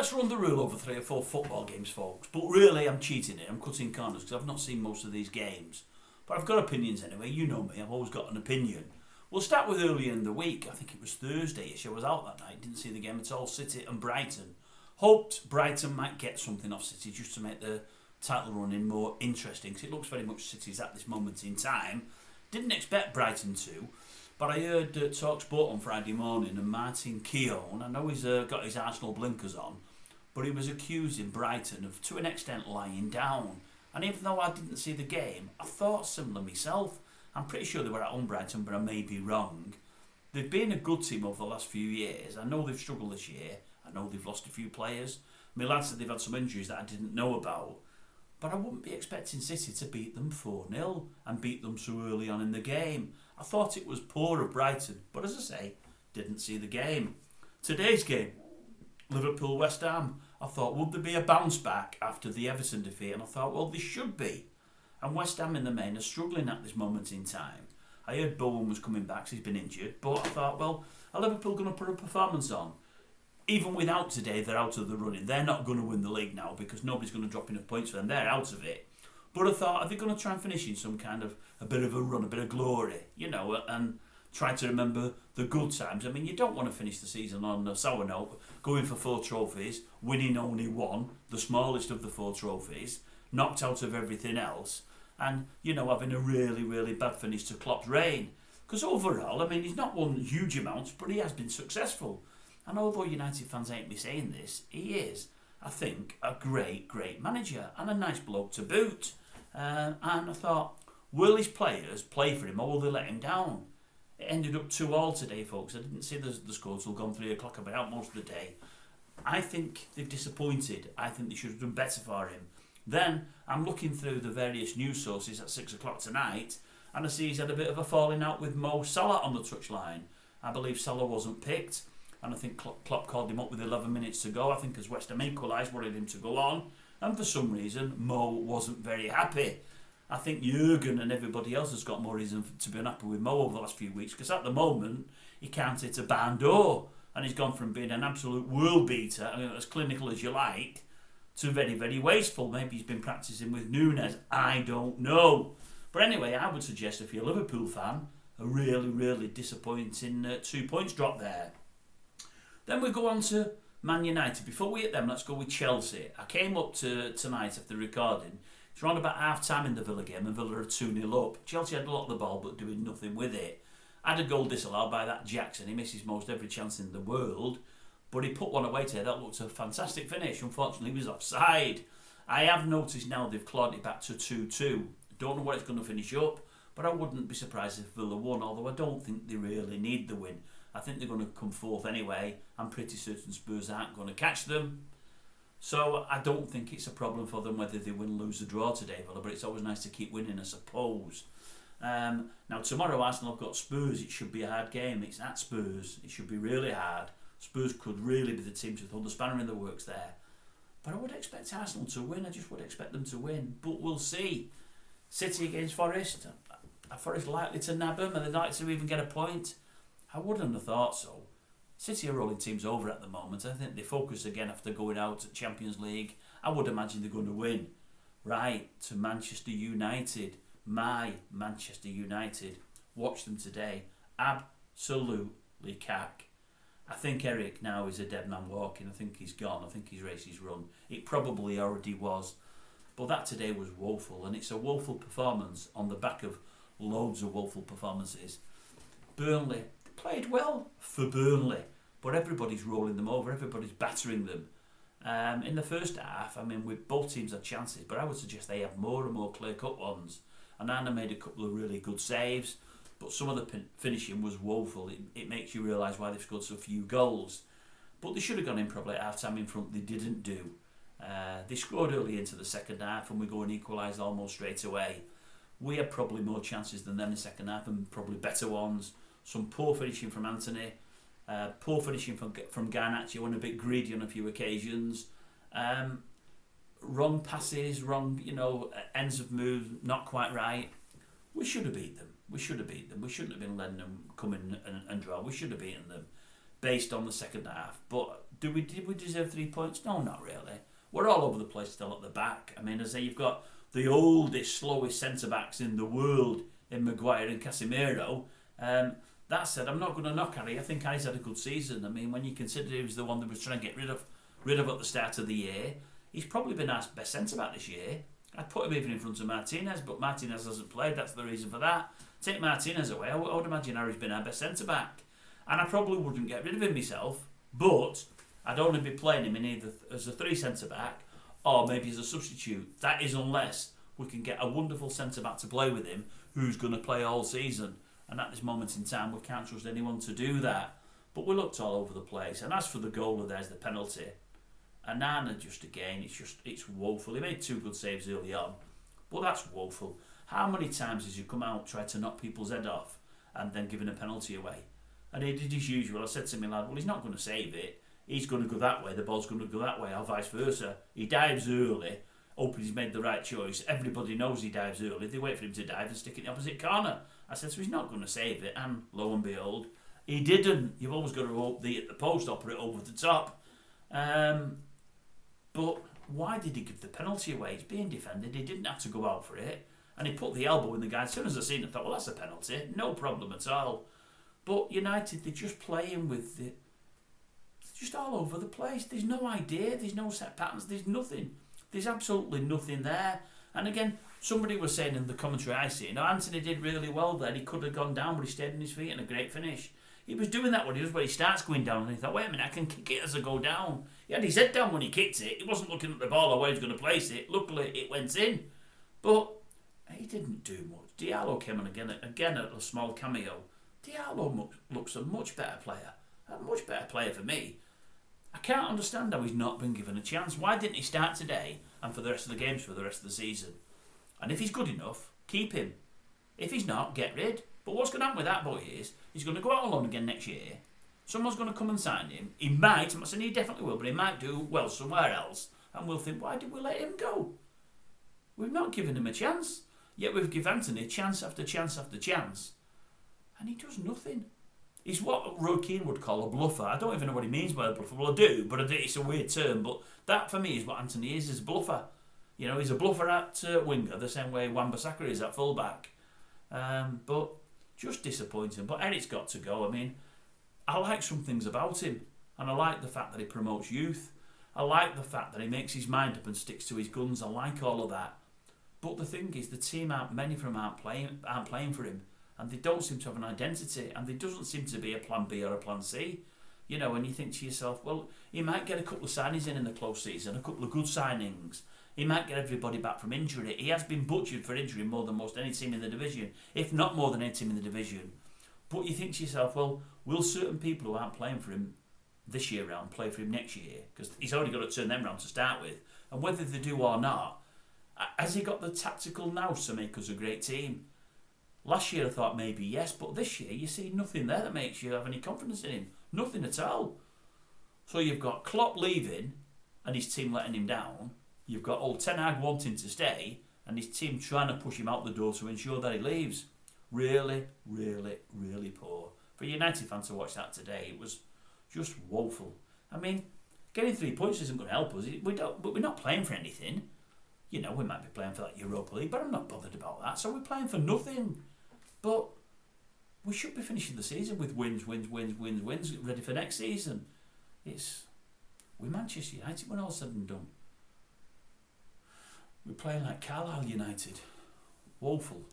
let's run the rule over 3 or 4 football games, folks. But really, I'm cheating it. I'm cutting corners because I've not seen most of these games. But I've got opinions anyway. You know me. I've always got an opinion. We'll start with earlier in the week. I think it was Thursday-ish. I was out that night. Didn't see the game at all. City and Brighton. Hoped Brighton might get something off City just to make the title running more interesting. Because it looks very much City's at this moment in time. Didn't expect Brighton to. But I heard TalkSport on Friday morning and Martin Keown, I know he's got his Arsenal blinkers on, but he was accusing Brighton of, to an extent, lying down. And even though I didn't see the game, I thought similar myself. I'm pretty sure they were at home, Brighton, but I may be wrong. They've been a good team over the last few years. I know they've struggled this year. I know they've lost a few players. My lad said they've had some injuries that I didn't know about. But I wouldn't be expecting City to beat them 4-0 and beat them so early on in the game. I thought it was poor of Brighton, but as I say, didn't see the game. Today's game, Liverpool-West Ham, I thought, would there be a bounce back after the Everton defeat? And I thought, well, there should be. And West Ham in the main are struggling at this moment in time. I heard Bowen was coming back, so he's been injured, but I thought, well, are Liverpool going to put a performance on? Even without today, they're out of the running. They're not going to win the league now because nobody's going to drop enough points for them. They're out of it. But I thought, are they going to try and finish in some kind of a bit of a run, a bit of glory, and try to remember the good times? I mean, you don't want to finish the season on a sour note, going for 4 trophies, winning only 1, the smallest of the 4 trophies, knocked out of everything else, and, having a really, really bad finish to Klopp's reign. Because overall, I mean, he's not won huge amounts, but he has been successful. And although United fans ain't me saying this, he is, I think, a great, great manager and a nice bloke to boot. And I thought, will his players play for him or will they let him down? It ended up 2-2 today, folks. I didn't see the score till gone 3 o'clock. I've been out most of the day. I think they've disappointed. I think they should have done better for him. Then I'm looking through the various news sources at 6 o'clock tonight and I see he's had a bit of a falling out with SALAH on the touchline. I believe SALAH wasn't picked. And I think Klopp called him up with 11 minutes to go. I think as West Ham equalised, wanted him to go on. And for some reason, Mo wasn't very happy. I think Jurgen and everybody else has got more reason to be unhappy with Mo over the last few weeks. Because at the moment, he can't hit a barn door. And he's gone from being an absolute world beater, as clinical as you like, to very, very wasteful. Maybe he's been practising with Núñez. I don't know. But anyway, I would suggest if you're a Liverpool fan, a really, really disappointing 2 points drop there. Then we go on to Man United. Before we hit them, let's go with Chelsea. I came up to tonight after recording. It's around about half time in the Villa game and Villa are 2-0 up. Chelsea had a lot of the ball but doing nothing with it. Had a goal disallowed by that Jackson. He misses most every chance in the world. But he put one away today. That looked a fantastic finish. Unfortunately, he was offside. I have noticed now they've clawed it back to 2-2. Don't know where it's going to finish up. But I wouldn't be surprised if Villa won. Although I don't think they really need the win. I think they're going to come fourth anyway. I'm pretty certain Spurs aren't going to catch them. So I don't think it's a problem for them whether they win, lose or draw today, Villa, but it's always nice to keep winning, I suppose. Now tomorrow Arsenal have got Spurs. It should be a hard game. It's at Spurs. It should be really hard. Spurs could really be the team to throw the spanner in the works there. But I would expect Arsenal to win. I just would expect them to win. But we'll see. City against Forest. Are Forest likely to nab them? Are they likely to even get a point? I wouldn't have thought so. City are rolling teams over at the moment. I think they focus again after going out at Champions League. I would imagine they're going to win. Right, to Manchester United. My Manchester United. Watch them today. Absolutely cack. I think Eric now is a dead man walking. I think he's gone. I think his race is run. It probably already was. But that today was woeful. And it's a woeful performance on the back of loads of woeful performances. Burnley played well for Burnley, but everybody's rolling them over, everybody's battering them. In the first half, I mean, with both teams had chances, but I would suggest they have more and more clear-cut ones. And Anna made a couple of really good saves, but some of the finishing was woeful. It makes you realise why they've scored so few goals. But they should have gone in probably at half-time in front. They didn't do. They scored early into the second half, and we go and equalise almost straight away. We had probably more chances than them in the second half, and probably better ones. Some poor finishing from Anthony, poor finishing from Garnacho, went a bit greedy on a few occasions. Wrong passes, wrong, ends of moves, not quite right. We should have beat them. We shouldn't have been letting them come in and draw. We should have beaten them based on the second half. But did we deserve 3 points? No, not really. We're all over the place still at the back. I mean, as I say, you've got the oldest, slowest centre-backs in the world in Maguire and Casemiro. That said, I'm not going to knock Harry. I think Harry's had a good season. I mean, when you consider he was the one that was trying to get rid of at the start of the year, he's probably been our best centre-back this year. I'd put him even in front of Martinez, but Martinez hasn't played. That's the reason for that. Take Martinez away, I would imagine Harry's been our best centre-back. And I probably wouldn't get rid of him myself, but I'd only be playing him in either as a 3 centre-back or maybe as a substitute. That is unless we can get a wonderful centre-back to play with him who's going to play all season. And at this moment in time, we can't trust anyone to do that. But we looked all over the place. And as for the goal, there's the penalty. Anana, just again, it's woeful. He made 2 good saves early on, but that's woeful. How many times has he come out, tried to knock people's head off, and then given a penalty away? And he did his usual. I said to my lad, well, he's not going to save it. He's going to go that way, the ball's going to go that way, or vice versa. He dives early, hoping he's made the right choice. Everybody knows he dives early. They wait for him to dive and stick it in the opposite corner. I said, so he's not going to save it. And lo and behold, he didn't. You've always got to hope the post or put it over the top. But why did he give the penalty away? He's being defended. He didn't have to go out for it. And he put the elbow in the guy. As soon as I seen it, I thought, well, that's a penalty. No problem at all. But United, they're just playing with it. Just all over the place. There's no idea. There's no set patterns. There's nothing. There's absolutely nothing there. And again, somebody was saying in the commentary I see, Anthony did really well there. He could have gone down, but he stayed on his feet and a great finish. He was doing that when he starts going down, and he thought, wait a minute, I can kick it as I go down. He had his head down when he kicked it. He wasn't looking at the ball or where he was going to place it. Luckily, it went in. But he didn't do much. Diallo came on again at a small cameo. Diallo looks a much better player for me. I can't understand how he's not been given a chance. Why didn't he start today and for the rest of the games for the rest of the season? And if he's good enough, keep him. If he's not, get rid. But what's going to happen with that boy is he's going to go out on loan again next year. Someone's going to come and sign him. He might, I'm not saying he definitely will, but he might do well somewhere else. And we'll think, why did we let him go? We've not given him a chance. Yet we've given Anthony chance after chance after chance. And he does nothing. He's what Roy Keane would call a bluffer. I don't even know what he means by a bluffer. Well, I do, but it's a weird term. But that, for me, is what Anthony is a bluffer. You know, he's a bluffer at winger, the same way Wan-Bissaka is at full-back. But just disappointing. But Eric's got to go. I mean, I like some things about him. And I like the fact that he promotes youth. I like the fact that he makes his mind up and sticks to his guns. I like all of that. But the thing is, the team many of them aren't playing for him. And they don't seem to have an identity, and there doesn't seem to be a plan B or a plan C. You know, and you think to yourself, well, he might get a couple of signings in the close season, a couple of good signings. He might get everybody back from injury. He has been butchered for injury more than most any team in the division, if not more than any team in the division. But you think to yourself, well, will certain people who aren't playing for him this year round play for him next year? Because he's already got to turn them round to start with. And whether they do or not, has he got the tactical nous to make us a great team? Last year I thought maybe yes, but this year you see nothing there that makes you have any confidence in him. Nothing at all. So you've got Klopp leaving and his team letting him down. You've got old Ten Hag wanting to stay and his team trying to push him out the door to ensure that he leaves. Really, really, really poor. For a United fan to watch that today, it was just woeful. I mean, getting 3 points isn't going to help us. We're not playing for anything. You know, we might be playing for that Europa League, but I'm not bothered about that. So we're playing for nothing. But we should be finishing the season with wins, ready for next season. We're Manchester United when all's said and done. We're playing like Carlisle United. Woeful.